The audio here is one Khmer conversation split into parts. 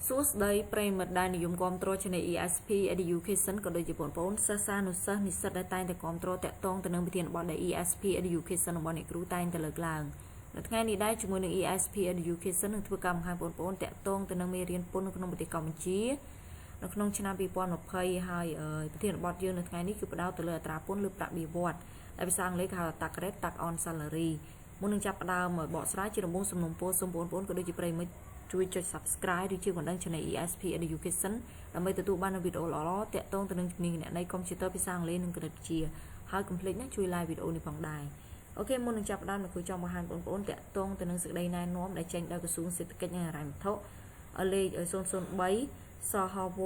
Suốt đây, prey mật đài niệm control trên ESP Education có đôi chỉ bốn bốn sa sa nụ sa nị sa đai tay để control tẹt tông từ nâng bị thiện bọn đại ESP Education bọn này cứu tay từ lực làng. Đợt ngay này đây chúng mình ESP Education được thưa cầm hai bốn bốn tẹt tông từ nâng mê riêng bốn không bị cầm chí. Nó không chỉ nam bị bọn một pay hai bị thiện bọn dương đợt ngay này cứ bắt đầu từ lời trả bốn lượt đã bị vọt. Đại bị sang lấy khảo tạc red tạc on salary. Muốn nâng chấp đào mở bỏ sái chỉ đồng bốn sum nông bốn có đôi chỉ prey mớiជួយចុច subscribe ឬជាបណ្ដឹង channel ESP Education ដើម្បីទទួលបាននូវវីដេអូល្អៗទាក់ទងទៅនឹងជំនាញអ្នកនៃ computer ភាសាអង់គ្លេសនិងគណិតវិទ្យាហើយកុំភ្លេចណាជួយ like វីដេអូនេះផងដែរអូខេមុននឹងចាប់ផ្ដើមមកគូចង់បង្ហាញបងប្អូនទាក់ទងទៅនឹងសេចក្តីណែនាំដែលចេញដោយក្រសួងសេដ្ឋកិច្ចនិងហិរញ្ញវត្ថុលេខ003សហវ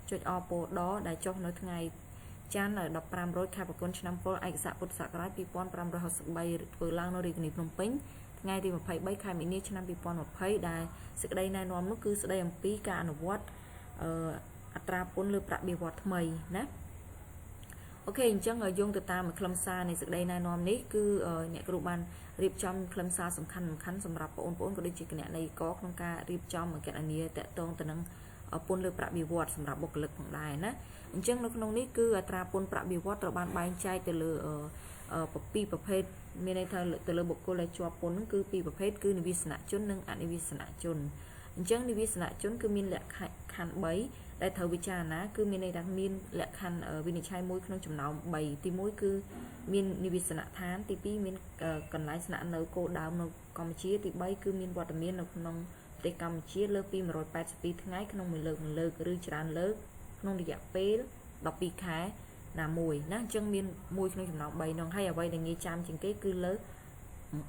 ចុចអពដដែលចុះនៅថ្ងៃច័ន្ទ15រោចខែបង្គន់ឆ្នាំពលឯកសារពុទ្ធសករាជ2563ធ្វើឡើងនៅរាជធានីភ្នំពេញថ្ងៃទី23ខែមីនាឆ្នាំ2020ដែលសេចក្តីណែនាំនោះគឺស្តីអំពីការអនុវត្តអត្រាពន្ធលើប្រាក់បៀវត្សថ្មីណាអូខេអញ្ចឹងយោងទៅតាមខ្លឹមសារនៃសេចក្តីណែនាំនេះគឺអ្នកគ្រូបានរៀបចំខ្លឹមសារសំខាន់សម្រាប់បងប្អូនក៏ដូចជាគណនេយ្យករក្នុងការរៀបចំគណនាតាក់ទងទៅនឹងពន្ធលើប្រាក់បៀវត្សសម្រាប់បុគ្គលិកផងដែរណាអញ្ចឹងនៅក្នុងនេះគឺអត្រាពន្ធប្រាក់បៀវត្សត្រូវបានបែងចែកទៅលើពីរប្រភេទមានន័យថាទៅលើបុគ្គលដែលជាប់ពន្ធគឺពីរប្រភេទគឺនិវាសនជននិងអនិវាសនជនអញ្ចឹងនិវាសនជនគឺមានលក្ខខណ្ឌ3ដែលត្រូវពិចារណាគឺមានន័យថាមានលក្ខខណ្ឌវិនិច្ឆ័យមួយក្នុងចំណោម3ទី1គឺមាននិវាសនដ្ឋានទី2មានកន្លែងស្នាក់នៅគោលដៅនៅកម្ពុជាទី3គឺមានវត្តមាននៅក្នុងប្រទេសកម្ពុជាលើសពី182ថ្ងៃក្នុងមួយលើកឬច្រើនលើកក្នុងរយៈពេល12ខែណាមួយណាអញ្ចឹងមានមួយក្នុងចំណោម3នោះហើយអ្វីដែលងាយចាំជាងគេគឺលើ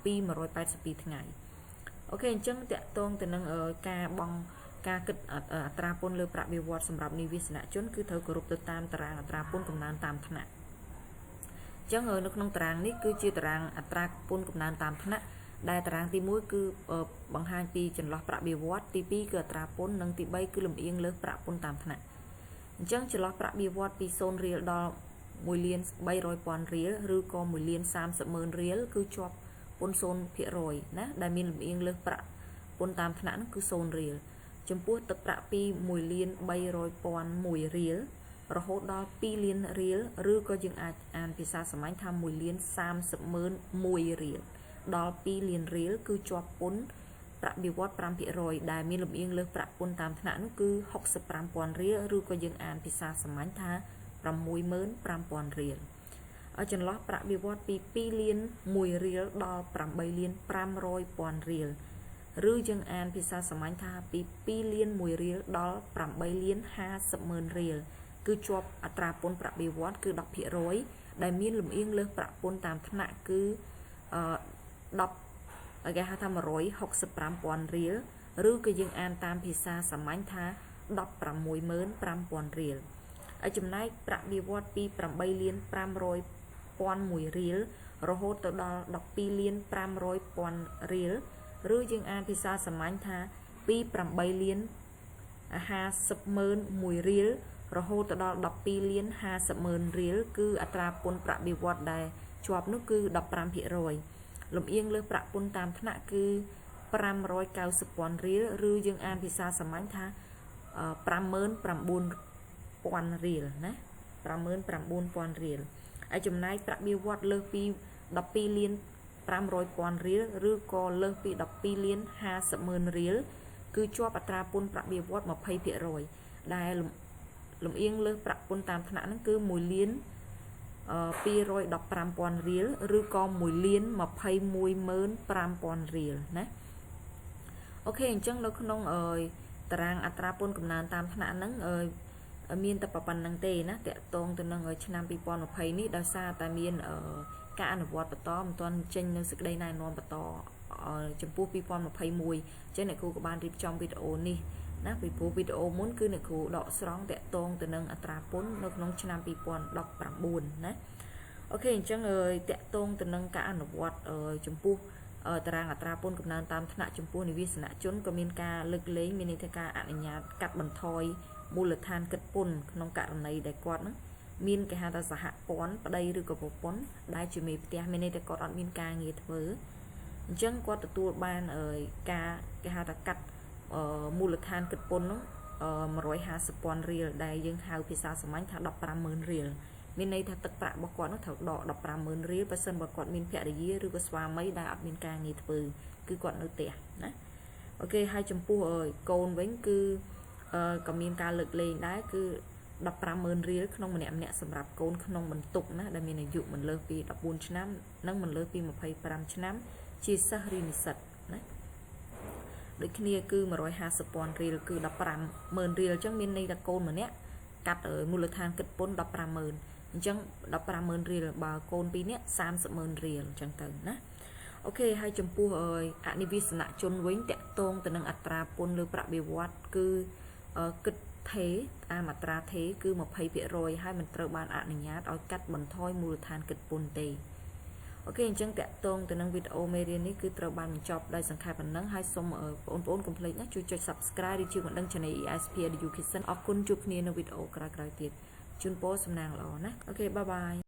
ពី182ថ្ងៃអូខេអញ្ចឹងតកតងទៅនឹងការគិតអត្រាពន្ធលើប្រាក់បៀវត្សសម្រាប់និវាសនជនគឺត្រូវគោរពទៅតាមតារាងអត្រាពន្ធកំណើនតាមថ្នាក់អញ្ចឹងនៅក្នុងតារាងនេះគឺជាតារាងអត្រាពន្ធកំណើនតាមថ្នាក់ដែលតារាងទី1គឺបង្ហាញពីចន្លោះប្រាក់បៀវត្សទី2គឺអត្រាពន្ធនិងទី3គឺលំអៀងលើប្រាក់ពន្ធតាមថ្នាក់អញ្ចឹងចន្លោះប្រាក់បៀវត្សពី0រៀលដល់1,300,000 រៀលឬក៏1,30,000 រៀលគឺជាប់ពន្ធ 0% ណាដែលមានលំអៀងលើសប្រាក់ពន្ធតាមថ្នាក់នោះគឺ0រៀលចំពោះទឹកប្រាក់ពី1,300,001 រៀលរហូតដល់2លានរៀលឬក៏យើងអាចអានភាសាសាមញ្ញថា1,30,001 រៀលដល់2លានរៀលគឺជាប់ពន្ធប្រាក់បៀវត្ស 5% ដែលមានលំអៀងលើសប្រាក់ពន្ធតាមថ្នាក់នោះគឺ 65,000 រៀលឬក៏យើងអានភាសាសាមញ្ញថា65,000 រៀលចន្លោះប្រាក់បៀវត្សពី2លាន1រៀលដល់8លាន500,000 រៀលឬយើងអានភាសាសាមញ្ញថាពី2លាន1រៀលដល់8លាន50,000 រៀលគឺជាប់អត្រាពន្ធប្រាក់បៀវត្សគឺ 10% ដែលមានលំអៀងលើសប្រាក់ពន្ធតាមថ្នាក់គឺគេហៅថា165,000 រៀលឬក៏យើងអានតាមភាសាសាមញ្ញថា165,000 រៀលហើយចំណែកប្រាក់បៀវត្សពី8លាន500,001 រៀលរហូតទៅដល់12លាន500,000 រៀលឬយើងអានភាសាសាមញ្ញថាពី8លាន50,001 រៀលរហូតទៅដល់12លាន50,000 រៀលគឺអត្រាពន្ធប្រាក់បៀវត្សដែលជាប់នោះគឺ 15% លំអៀងលើប្រាក់ពន្ធតាមថ្នាក់គឺ590,000 រៀលឬយើងអានភាសាសាមញ្ញថា59,000 រៀលណា59,000 រៀលហើយចំណែកប្រាក់បៀវត្សលើសពី12លាន500,000 រៀលឬក៏លើសពី12លាន50,000 រៀលគឺជាប់អត្រាពន្ធប្រាក់បៀវត្ស 20% ដែលលំអៀងលើសប្រាក់ពន្ធតាមថ្នាក់ហ្នឹងគឺ1លាន215,000 រៀលឬក៏1លាន215,000 រៀលណាអូខេអញ្ចឹងនៅក្នុងតារាងអត្រាពន្ធកំណើនតាមថ្នាក់ហ្នឹងមានតែប៉ុណ្្នឹងទេណាតកតងទៅនឹងឆ្នាំ2020នេះដោយសារតែមានការអនុវត្តបន្តមិនទាន់ចេញនៅសេចក្តីណែនាំបន្តចំពោះ2021ចឹងអ្នកគ្រូក៏បានរៀបចំវីដេអូនេះណាពីព្រោះវីដេអូមុនគឺអ្នកគ្រូដកស្រង់តកតងទៅនឹងអត្រាពន្ធនៅក្នុងឆ្នាំ2019ណាអូខេអញ្ចឹងតកតងទៅនឹងការអនុវត្តចំពោះតារាងអត្រាពន្ធកំណើនតាមថ្នាក់ចំពោះនិវាសនជនក៏មានការលើកលែងមានន័យថាការអនុញ្ញាតកាត់បន្ថយមូលដ្ឋានគិតពន្ធក្នុងករណីដែលគាត់ហ្នឹងមានគេហៅថាសហព័ន្ធប្តីឬក៏ប្រពន្ធដែលជាមេផ្ទះមានន័យថាគាត់អត់មានការងារធ្វើអញ្ចឹងគាត់ទទួលបានការគេហៅថាកាត់មូលដ្ឋានគិតពន្ធហ្នឹង 150,000 រៀលដែលយើងហៅភាសាសាមញ្ញថា 15,000 រៀលមានន័យថាទឹកប្រាក់របស់គាត់នោះត្រូវដក 15,000 រៀលបើសិនបើគាត់មានភរិយាឬក៏ស្វាមីដែលអត់មានការងារធ្វើគឺគាត់នៅផ្ទះណាអូខេហើយចំពោះកូនវិញគឺក៏មានការលើកលែងដែរគឺ 15,000 រៀលក្នុងម្នាក់សម្រាប់កូនក្នុងបន្ទុកណាដែលមានអាយុមិនលើសពី 14 ឆ្នាំនិងមិនលើសពី 25 ឆ្នាំជាសិស្សឬនិស្សិតណាដូចគ្នាគឺ 150,000 រៀលគឺ 15,000 រៀលអញ្ចឹងមានន័យថាកូនម្នាក់កាត់មូលដ្ឋានគិតពន្ធ 15,000 អញ្ចឹង 15,000 រៀលបើកូន2នាក់ 30,000 រៀលអញ្ចឹងទៅណាអូខេហើយចំពោះអនិវាសនជនវិញតកតងទៅនឹងអត្រាពន្ធលើប្រាក់បៀវត្សគឺគិតថេតាមអត្រាថេគឺ 20% ហើយមិនត្រូវបានអនុញ្ញាតឲ្យកាត់បន្ថយមូលដ្ឋានគិតពន្ធទេអូខេអញ្ចឹងតកតងទៅនឹងវីដេអូមេរៀននេះគឺត្រូវបានបញ្ចប់ដោយសង្ខេបប៉ុណ្ណឹងហើយសូមបងប្អូនកុំភ្លេចណាជួយចុច Subscribe ឬជួយបណ្ដឹង Channel ESP Education អរគុណជួបគ្នានៅវីដេអូក្រោយៗទៀតជូនពរសំណាងល្អណាអូខេបាយបាយ